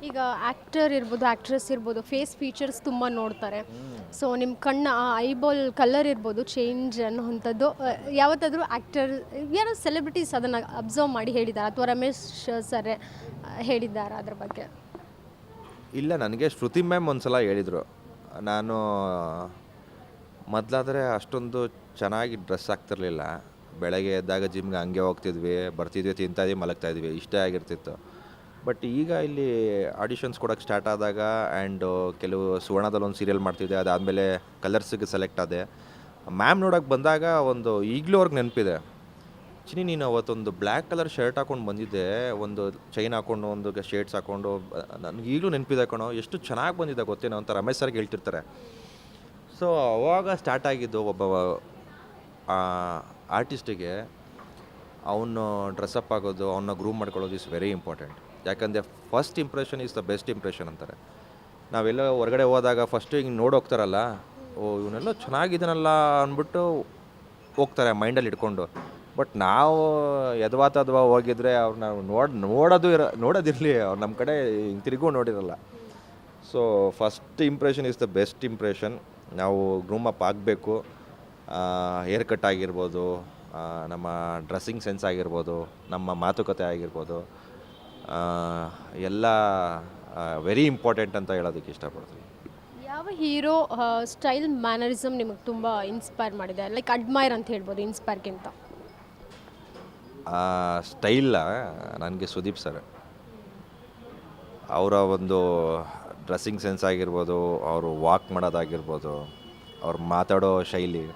ಈಗ ಆ್ಯಕ್ಟರ್ ಇರ್ಬೋದು ಆ್ಯಕ್ಟ್ರೆಸ್ ಇರ್ಬೋದು ಫೇಸ್ ಫೀಚರ್ಸ್ ತುಂಬ ನೋಡ್ತಾರೆ. ಸೊ ನಿಮ್ಮ ಕಣ್ಣ ಐಬಾಲ್ ಕಲರ್ ಇರ್ಬೋದು ಚೇಂಜ್ ಅನ್ನೋವಂಥದ್ದು ಯಾವತ್ತಾದರೂ ಆ್ಯಕ್ಟರ್ ಯಾರೋ ಸೆಲೆಬ್ರಿಟೀಸ್ ಅದನ್ನು ಅಬ್ಸರ್ವ್ ಮಾಡಿ ಹೇಳಿದ್ದಾರೆ ಅಥವಾ ರಮೇಶ್ ಸರ್ ಹೇಳಿದ್ದಾರೆ ಅದ್ರ ಬಗ್ಗೆ? ಇಲ್ಲ, ನನಗೆ ಶ್ರುತಿ ಮ್ಯಾಮ್ ಒಂದು ಸಲ ಹೇಳಿದರು. ನಾನು ಮೊದಲಾದರೆ ಅಷ್ಟೊಂದು ಚೆನ್ನಾಗಿ ಡ್ರೆಸ್ ಆಗ್ತಿರ್ಲಿಲ್ಲ. ಬೆಳಗ್ಗೆ ಎದ್ದಾಗ ಜಿಮ್ಗೆ ಹಂಗೆ ಹೋಗ್ತಿದ್ವಿ, ಬರ್ತಿದ್ವಿ, ತಿಂತಾಯಿದ್ವಿ, ಮಲಗ್ತಾಯಿದ್ವಿ, ಇಷ್ಟೇ ಆಗಿರ್ತಿತ್ತು. ಬಟ್ ಈಗ ಇಲ್ಲಿ ಆಡಿಷನ್ಸ್ ಕೊಡೋಕ್ಕೆ ಸ್ಟಾರ್ಟ್ ಆದಾಗ ಆ್ಯಂಡ್ ಕೆಲವು ಸುವರ್ಣದಲ್ಲಿ ಒಂದು ಸೀರಿಯಲ್ ಮಾಡ್ತಿದ್ದೆ, ಅದಾದಮೇಲೆ ಕಲರ್ಸಿಗೆ ಸೆಲೆಕ್ಟ್ ಆದೆ. ಮ್ಯಾಮ್ ನೋಡೋಕ್ಕೆ ಬಂದಾಗ ಒಂದು ಈಗಲೂ ಅವ್ರಿಗೆ ನೆನಪಿದೆ. ಚಿನಿ, ನೀನು ಅವತ್ತೊಂದು ಬ್ಲ್ಯಾಕ್ ಕಲರ್ ಶರ್ಟ್ ಹಾಕ್ಕೊಂಡು ಬಂದಿದ್ದೆ, ಒಂದು ಚೈನ್ ಹಾಕ್ಕೊಂಡು, ಒಂದು ಶೇಡ್ಸ್ ಹಾಕ್ಕೊಂಡು, ನನಗೆ ಈಗಲೂ ನೆನಪಿದೆ ಕಣೋ, ಎಷ್ಟು ಚೆನ್ನಾಗಿ ಬಂದಿದ್ದೆ ಗೊತ್ತೇನೋ ಅಂತ ರಮೇಶ್ ಸರ್ಗೆ ಹೇಳ್ತಿರ್ತಾರೆ. ಸೊ ಅವಾಗ ಸ್ಟಾರ್ಟ್ ಆಗಿದ್ದು ಒಬ್ಬ ಆರ್ಟಿಸ್ಟಿಗೆ ಅವನು ಡ್ರೆಸ್ಅಪ್ ಆಗೋದು, ಅವನ್ನ ಗ್ರೂಮ್ ಮಾಡ್ಕೊಳ್ಳೋದು ಇಸ್ ವೆರಿ ಇಂಪಾರ್ಟೆಂಟ್. ಯಾಕಂದರೆ first impression is the best impression ಅಂತಾರೆ. ನಾವೆಲ್ಲ ಹೊರಗಡೆ ಹೋದಾಗ ಫಸ್ಟು ಹಿಂಗೆ ನೋಡೋಗ್ತಾರಲ್ಲ, ಓ ಇವನೆಲ್ಲ ಚೆನ್ನಾಗಿದ್ದಾನಲ್ಲ ಅಂದ್ಬಿಟ್ಟು ಹೋಗ್ತಾರೆ ಮೈಂಡಲ್ಲಿ ಇಟ್ಕೊಂಡು. ಬಟ್ ನಾವು ಯದ್ವಾ ಹೋಗಿದ್ರೆ ಅವ್ರು ನಾವು ನೋಡೋದಿರಲಿ, ಅವ್ರು ನಮ್ಮ ಕಡೆ ಹಿಂಗೆ ತಿರುಗೂ ನೋಡಿರಲ್ಲ. So first impression is the best impression. ನಾವು ಗ್ರೂಮ್ ಅಪ್ ಆಗಬೇಕು. ಹೇರ್ ಕಟ್ ಆಗಿರ್ಬೋದು, ನಮ್ಮ ಡ್ರೆಸ್ಸಿಂಗ್ ಸೆನ್ಸ್ ಆಗಿರ್ಬೋದು, ನಮ್ಮ ಮಾತುಕತೆ ಆಗಿರ್ಬೋದು, ಎಲ್ಲ ವೆರಿ ಇಂಪಾರ್ಟೆಂಟ್ ಅಂತ ಹೇಳೋದಕ್ಕೆ ಇಷ್ಟಪಡ್ತೀನಿ. ಯಾವ ಹೀರೋ ಸ್ಟೈಲ್ ಮ್ಯಾನರಿಸಮ್ ನಿಮಗೆ ತುಂಬ ಇನ್ಸ್ಪೈರ್ ಮಾಡಿದೆ, ಲೈಕ್ ಅಡ್ಮೈರ್ ಅಂತ ಹೇಳ್ಬೋದು ಇನ್ಸ್ಪೈರ್ಗಿಂತ? ಸ್ಟೈಲ ನನಗೆ ಸುದೀಪ್ ಸರ್. ಅವರ ಒಂದು ಡ್ರೆಸ್ಸಿಂಗ್ ಸೆನ್ಸ್ ಆಗಿರ್ಬೋದು, ಅವರು ವಾಕ್ ಮಾಡೋದಾಗಿರ್ಬೋದು, ಅವ್ರು ಮಾತಾಡೋ ಶೈಲಿ,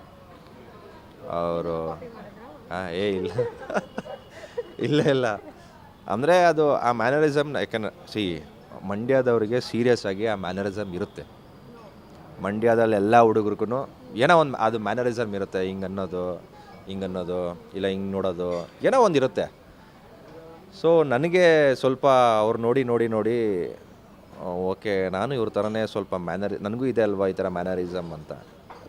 ಅವರು ಇಲ್ಲ ಇಲ್ಲ ಇಲ್ಲ ಅಂದರೆ ಅದು ಆ ಮ್ಯಾನರಿಸಮ್ನ, ಯಾಕಂದ್ರೆ ಮಂಡ್ಯದವ್ರಿಗೆ ಸೀರಿಯಸ್ ಆಗಿ ಆ ಮ್ಯಾನರಿಸಮ್ ಇರುತ್ತೆ. ಮಂಡ್ಯದಲ್ಲಿ ಎಲ್ಲ ಹುಡುಗರಿಗೂ ಏನೋ ಒಂದು ಅದು ಮ್ಯಾನರಿಸಮ್ ಇರುತ್ತೆ. ಹಿಂಗನ್ನೋದು ಇಲ್ಲ ಹಿಂಗೆ ನೋಡೋದು ಏನೋ ಒಂದು ಇರುತ್ತೆ. ಸೊ ನನಗೆ ಸ್ವಲ್ಪ ಅವ್ರು ನೋಡಿ ಓಕೆ, ನಾನು ಇವ್ರ ಥರನೇ ಸ್ವಲ್ಪ ನನಗೂ ಇದೆ ಅಲ್ವಾ ಈ ಥರ ಮ್ಯಾನರಿಸಮ್ ಅಂತ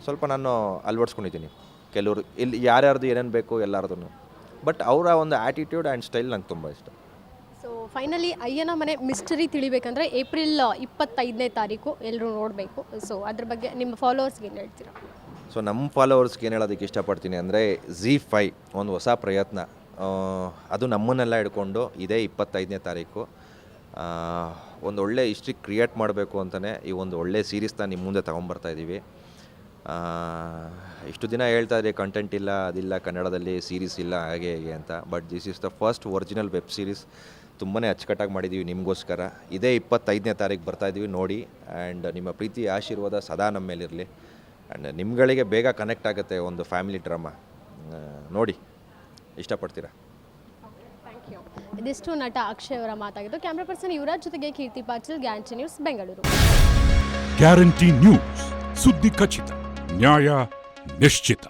ಸ್ವಲ್ಪ ನಾನು ಅಳವಡಿಸ್ಕೊಂಡಿದ್ದೀನಿ. ಕೆಲವರು ಇಲ್ಲಿ ಯಾರ್ಯಾರ್ದು ಏನೇನು ಬೇಕು ಎಲ್ಲರದೂ. ಬಟ್ ಅವರ ಒಂದು ಆ್ಯಟಿಟ್ಯೂಡ್ ಆ್ಯಂಡ್ ಸ್ಟೈಲ್ ನಂಗೆ ತುಂಬ ಇಷ್ಟ. ಸೊ ಫೈನಲಿ ಅಯ್ಯನ ಮನೆ ಮಿಸ್ಟರಿ ತಿಳಿಬೇಕಂದ್ರೆ ಏಪ್ರಿಲ್ 25ನೇ ತಾರೀಕು ಎಲ್ಲರೂ ನೋಡಬೇಕು. ಸೊ ಅದ್ರ ಬಗ್ಗೆ ನಿಮ್ಮ ಫಾಲೋವರ್ಸ್ಗೆ ಏನು ಹೇಳ್ತೀರಾ? ಸೊ ನಮ್ಮ ಫಾಲೋವರ್ಸ್ಗೆ ಏನು ಹೇಳೋದಕ್ಕೆ ಇಷ್ಟಪಡ್ತೀನಿ ಅಂದರೆ, ZEE5 ಒಂದು ಹೊಸ ಪ್ರಯತ್ನ. ಅದು ನಮ್ಮನ್ನೆಲ್ಲ ಹಿಡ್ಕೊಂಡು ಇದೇ 25ನೇ ತಾರೀಕು ಒಂದು ಒಳ್ಳೆ ಹಿಸ್ಟ್ರಿ ಕ್ರಿಯೇಟ್ ಮಾಡಬೇಕು ಅಂತಲೇ ಈ ಒಂದು ಒಳ್ಳೆ ಸೀರೀಸ್ನ ನಿಮ್ಮ ಮುಂದೆ ತೊಗೊಂಬರ್ತಾಯಿದ್ದೀವಿ. ಇಷ್ಟು ದಿನ ಹೇಳ್ತಾ ಇದ್ರಿ ಕಂಟೆಂಟ್ ಇಲ್ಲ, ಅದಿಲ್ಲ, ಕನ್ನಡದಲ್ಲಿ ಸೀರೀಸ್ ಇಲ್ಲ, ಹಾಗೆ ಹೇಗೆ ಅಂತ. But this is the first original web series. ತುಂಬಾ ಅಚ್ಚುಕಟ್ಟಾಗಿ ಮಾಡಿದ್ದೀವಿ ನಿಮಗೋಸ್ಕರ. ಇದೇ 25ನೇ ತಾರೀಕು ಬರ್ತಾಯಿದ್ದೀವಿ, ನೋಡಿ. ಆ್ಯಂಡ್ ನಿಮ್ಮ ಪ್ರೀತಿ ಆಶೀರ್ವಾದ ಸದಾ ನಮ್ಮ ಮೇಲಿರಲಿ. ಆ್ಯಂಡ್ ನಿಮ್ಗಳಿಗೆ ಬೇಗ ಕನೆಕ್ಟ್ ಆಗುತ್ತೆ ಒಂದು ಫ್ಯಾಮಿಲಿ ಡ್ರಾಮಾ. ನೋಡಿ, ಇಷ್ಟಪಡ್ತೀರಾ? ಇದಿಷ್ಟು ನಟ ಅಕ್ಷಯ್ ಅವರ ಮಾತಾಗಿದ್ದು. ಕ್ಯಾಮ್ರಾ ಪರ್ಸನ್ ಯುವರಾಜ್ ಜೊತೆಗೆ Keerthi Patil, guarantee news, Bengaluru. Guarantee news, ಸುದ್ದಿ ಖಚಿತ, ನ್ಯಾಯ ನಿಶ್ಚಿತ.